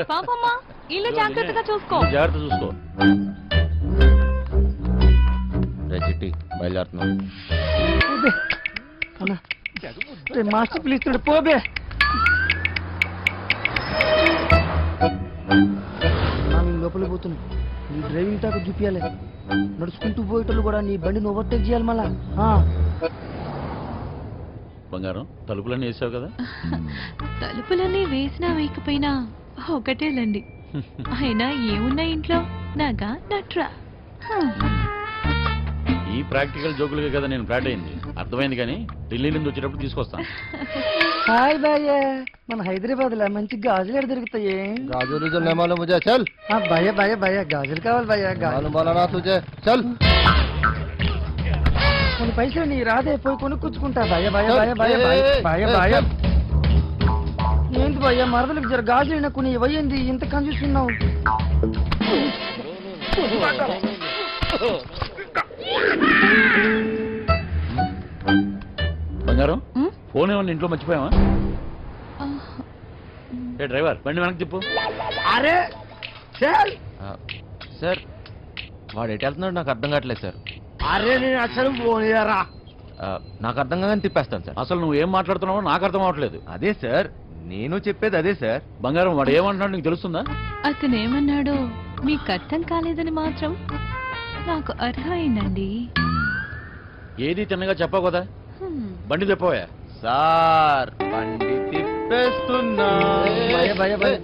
పాపమ్మా ఇల్లు జాగ్రత్తగా చూసుకో. జాగ్రత్త చూసుకో. చిట్టి బయలుదేరుతున్నాం. మాస్టర్ పిలుస్తాడు పోబే. లోపల పోతున్నా నీ డ్రైవింగ్ టాక్ చూపించాలి. నడుచుకుంటూ పోయేటోళ్ళు కూడా నీ బండిని ఓవర్టేక్ చేయాలి మళ్ళా. బంగారం తలుపులన్నీ వేసావు కదా? తలుపులన్నీ వేసినా వేయకపోయినా ఒకటేలండి. అయినా ఏమున్నా ఇంట్లో నాగా నట్రా. ఈ ప్రాక్టికల్ జోకులుగా కదా నేను ఫ్లాట్ అయింది. అర్థమైంది, కానీ ఢిల్లీ నుంచి వచ్చేటప్పుడు తీసుకొస్తాను. హాయ్ భయ్య, మన హైదరాబాద్ లో మంచి గాజులు ఎక్కడ దొరుకుతాయి? గాజులు ముజే చల్. భయ్య భయ్య భయ్య గాజులు కావాలి భయ్య. తుజే చల్. కొన్ని పైసలు నీ రాదే పోయి కొనుక్కొచ్చుకుంటా. భయ్య భయ్య భయ్య భయ్య భయ్య భయ్య ఏంటి భయ్య మరదలకు జర గాజులు కొన్ని ఇవ్వయింది ఇంత కన్ఫ్యూస్తున్నావు. బంగారం ఫోన్ ఏమన్నా ఇంట్లో మర్చిపోయావా? ఏ డ్రైవర్ బండి వెనక్కి తిప్పు. అరే సార్ సార్ వాడు ఎటు వెళ్తున్నాడు నాకు అర్థం కావట్లేదు సార్. అరే నేను అసలు పోనీయరా. నాకు అర్థం కాగానే తిప్పేస్తాను సార్. అసలు నువ్వు ఏం మాట్లాడుతున్నావో నాకు అర్థం అవ్వట్లేదు. అదే సార్ నేను చెప్పేది అదే సార్. బంగారం వాడు ఏమంటున్నాడు నీకు తెలుస్తుందా? అతను ఏమన్నాడో మీకు అర్థం కాలేదని మాత్రం నాకు అర్థమైందండి. ఏది తిన్నగా చెప్పావు కదా. బండి తిప్పవా? సార్ బండి తిప్పేస్తున్నా. భయ్య భయ్య భయ్య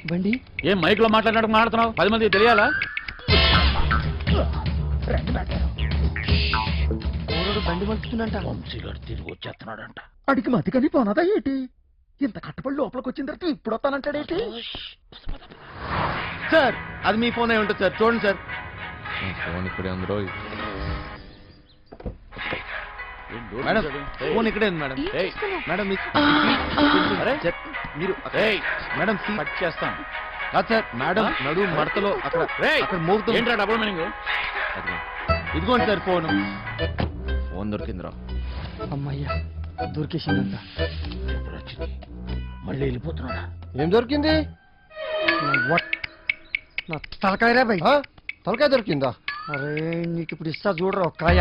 బండి ఏం మైక్ లో మాట్లాడుతున్నావు? 10 మంది తెలియాలా? బండి మలుపుతుందంట. వంశీగారు తిరిగి వచ్చేస్తున్నాడంట. అడిగి మతికని పోనదా ఏంటి? ఇంత కట్టపడి లోపలికి వచ్చిన తర్వాత ఇప్పుడు వస్తానంటాడేంటి? సార్ అది మీ ఫోన్ అయి ఉంటుంది సార్, చూడండి సార్. ఫోన్ ఇక్కడే ఉంది రోయ్. మేడం ఫోన్ ఇక్కడే ఉంది మేడం. మేడం మీరు మేడం కట్ చేస్తాను. కాదు సార్, మేడం నడు మడతలో అక్కడ మోగుతుంది. ఏంట్రా డబుల్ మీనింగ్? ఇదిగోండి సార్ ఫోన్. ఫోన్ దొరికిందిరా. అమ్మయ్యా దొరికేసిందంట. మళ్ళీ వెళ్ళిపోతున్నాడా? ఏం దొరికింది? నా తలకాయరా భయ్. తలకాయ దొరికిందా? అరే నీకు ఇప్పుడు ఇస్తా చూడరా ఒక్కాయ.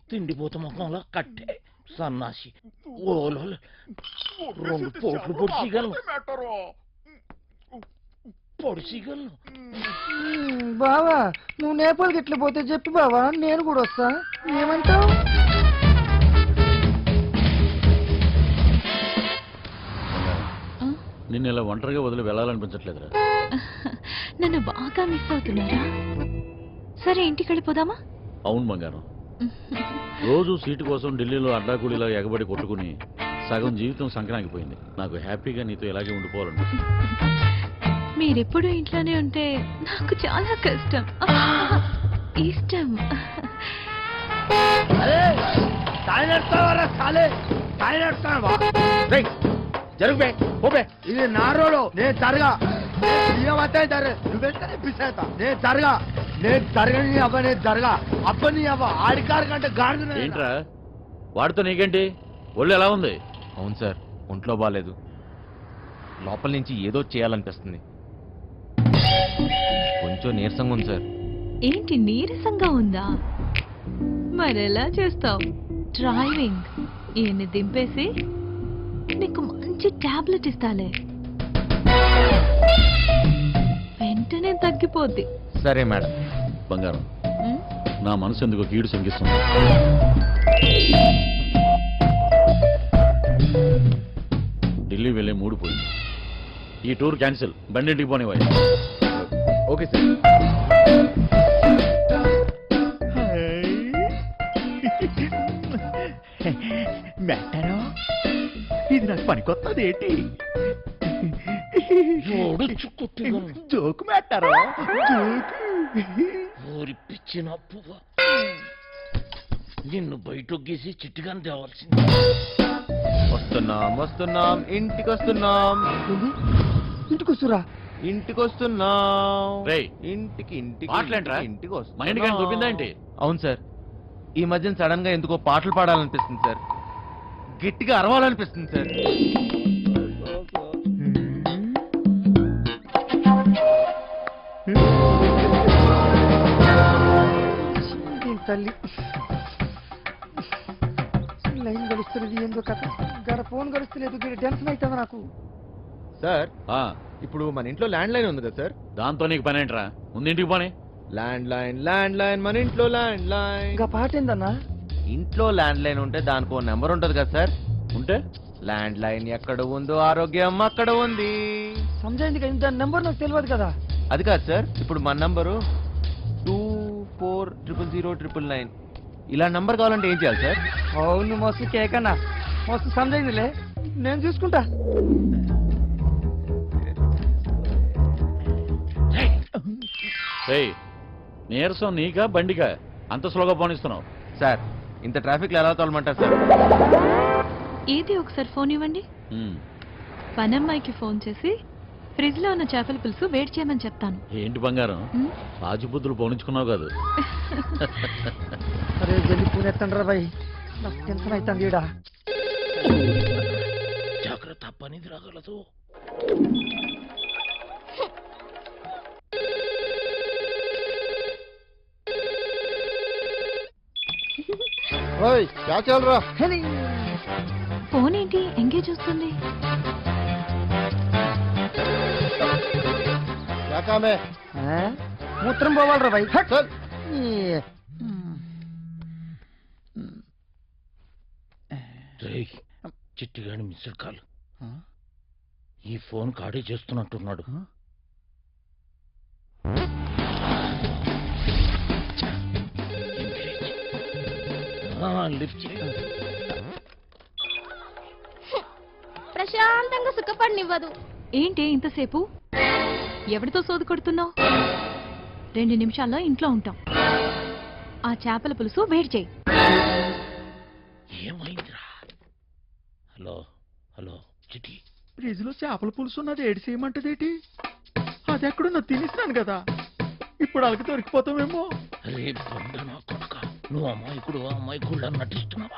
తిండిపోత ముఖంలో కట్టే సన్నాసి ఓలో 2 పోట్లు పొడిచిగలను. బావా నువ్వు నేపాల్కి ఎట్లా పోతే చెప్పి బావా నేను కూడా వస్తా. ఏమంటావు? నిన్ను ఇలా ఒంటరిగా వదిలి వెళ్ళాలనిపించట్లేదురా. నన్ను బాగా మిస్ అవుతున్నారా? సరే ఇంటికి వెళ్ళిపోదామా? అవును బంగారం, రోజు సీటు కోసం ఢిల్లీలో అడ్డాకూలీలా ఎగబడి కొట్టుకుని సగం జీవితం సంక్రాంతిపోయింది. నాకు హ్యాపీగా నీతో ఇలాగే ఉండిపోవాలండి. మీరెప్పుడు ఇంట్లోనే ఉంటే నాకు చాలా కష్టం. ఇష్టం. ఇది నా రోడు, నేను జరగా నేను జరగా నేను జరగని అవ్వ నేను జరగా అబ్బని అవ్వ ఆడికారు కంటే గాడి. ఏంట్రా వాడితో నీకేంటి? ఒళ్ళు ఎలా ఉంది? అవును సార్ ఒంట్లో బాగాలేదు. లోపల నుంచి ఏదో చేయాలనిపిస్తుంది. కొంచెం నీరసంగా ఉంది సార్. ఏంటి నీరసంగా ఉందా? మరెలా చేస్తావు? డ్రైవింగ్ ఈయన్ని దింపేసి నీకు మంచి టాబ్లెట్ ఇస్తాలే, వెంటనే తగ్గిపోద్ది. సరే మేడం. బంగారం నా మనసు ఎందుకో కీడు శంకిస్తుంది. ఢిల్లీ వెళ్ళే మూడు పోయింది. ఈ టూర్ క్యాన్సిల్. బండింటికి పోనివ్వాలి. Okay sir. మెట్టరో ఇది నాకు పనికొత్తది ఏంటి? జోకు మెట్టరో పిచ్చినప్పుగా నిన్ను బయటొగ్గేసి చిట్టుగాని తేవాల్సింది. వస్తున్నాం ఇంటికి వస్తున్నాం. ఇంటికి వస్తురా? ఇంటికి వస్తున్నాం. రేయ్, ఇంటికి ఇంటికి మాట్లాడరా? ఇంటికి మా ఇంటికి దొబ్బిందా ఏంటి? అవును సార్, ఈ మధ్యన సడన్ గా ఎందుకో పాటలు పాడాలనిపిస్తుంది సార్, గట్టిగా అరవాలనిపిస్తుంది సార్. దీని తల్లి లైన్ గడుస్తున్నది ఏందో కథ, గడ ఫోన్ గడుస్తలేదు, టెన్షన్ అవుతుంది నాకు. సార్ ఆ, ఇప్పుడు మన ఇంట్లో ల్యాండ్ లైన్ ఉంది కదా సార్? దాంతో నీకు పని ఏంట్రా? ముందు ఇంటికి పోనీ. ల్యాండ్ లైన్ మన ఇంట్లో ల్యాండ్ లైన్. ఇంకా పాట ఏందన్నా? ఇంట్లో ల్యాండ్ లైన్ ఉంటే దానికి ఓ నెంబర్ ఉంటుంది కదా సార్? ఉంటే ల్యాండ్ లైన్ ఎక్కడ ఉందో ఆరోగ్యం అక్కడ ఉంది. సమజైంది కదా, దాని నెంబర్ నాకు తెలియదు కదా. అది కాదు సార్, ఇప్పుడు మన నంబరు 240009. ఇలా నంబర్ కావాలంటే ఏం చేయాలి సార్? అవును మస్తు కేకన్నా, మస్తు సమజైందిలే, నేను చూసుకుంటా. ఏయ్, నీరసం నీకా బండికా అంత స్లోగా పోనిస్తున్నావు? సార్ ఇంత ట్రాఫిక్ లో ఎలా తోలమంటారు సార్? ఏది ఒకసారి ఫోన్ ఇవ్వండి. ఉమ్, పనమ్మాయికి ఫోన్ చేసి ఫ్రిడ్జ్ లో ఉన్న చేపల పులుసు వేడి చేయమని చెప్తాను. ఏంటి బంగారం, ఉమ్, రాజుబుద్ధులు పోనించుకున్నావు కాదు? అరే జల్లి పూనెత్తండ్రా బాయ్, నాకు టెన్షన్ అవుతుంది ఈడ. జాగ్రత్త, పనిది రాగలదు. హెలి. ఫోన్ ఏంటి ఎంగేజ్ వస్తుంది? ఆ? మూత్రం పోవాలరా బాయ్. హట్. ఈ. చిట్టిగాని మిస్డ్ కాల్. ఈ ఫోన్ కాడే చేస్తున్నట్టున్నాడు. లిఫ్ట్ చేయి. ప్రశాంతంగా సుఖపడినివ్వదు. ఏంటి ఇంతసేపు? ఎవరితో సోది కొడుతున్నావు? 2 నిమిషాల్లో ఇంట్లో ఉంటాం. ఆ చేపల పులుసు వేడి చేయి. ఏమైందిరా? హలో హలో చిట్టి. ఫ్రిడ్జ్ లో చేపల పులుసు ఉన్నది ఏడు చేయమంటదేటి? అది ఎక్కడున్నా తినేసినాను కదా, ఇప్పుడు వాళ్ళకి దొరికిపోతామేమో. అరే బండ నా కొడుక, నువ్వు అమ్మాయికుడు నటిస్తున్నావా?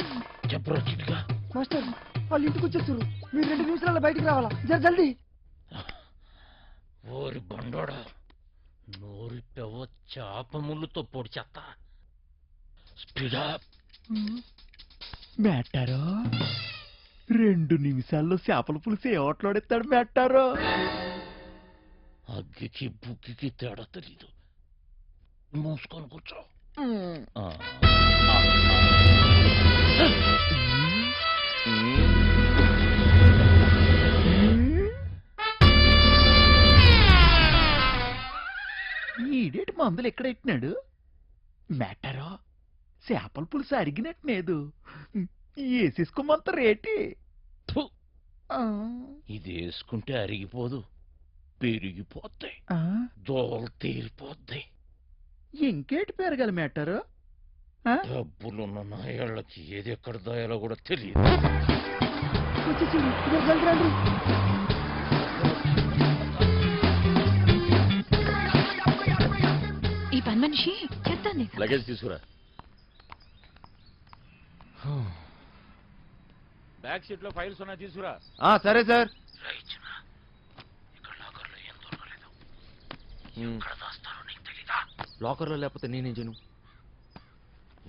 చెప్పరా చిట్టిగా. మాస్టర్ వాళ్ళు ఇంటికి వచ్చేస్తారు, మీరు 2 నిమిషాల్లో బయటికి రావాలా, జల్దీ. ఓరి బండోడా, నోరి పెవ చేప ముళ్ళుతో పొడి చెత్త. స్పీడా. మేటారో 2 నిమిషాల్లో చేపల పులుసు ఏ ఓట్లాడేస్తాడు మేటారో? అగ్గికి బుగ్గికి తేడా తెలీదు. మూసుకొని కూర్చో. ఆ. ఈడేటి మందులు ఎక్కడ ఎట్టినాడు మేటారో? చేపల పులుసు అరిగినట్లేదు, వేసేసుకోమంత రేటి. ఫు, ఇది వేసుకుంటే అరిగిపోదు, పెరిగిపోతాయి, దోలు తీరిపోద్ది. ఇంకేటి పెరగాలి మేటారో? డబ్బులున్న నాయాళ్ళకి ఏది ఎక్కడ దాయాలో కూడా తెలియదు. వచ్చేసారు, జల్దీ రండి. ఈ పని మనిషి చెప్తాను. లగేజ్ తీసుకురా. బ్యాక్ సీట్ లో ఫైల్స్ ఉన్నాయి, తీసుకురా. సరే సార్. లాకర్ లో లేకపోతే నేనేం చేయను?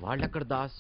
వాళ్ళెక్కడ దాస్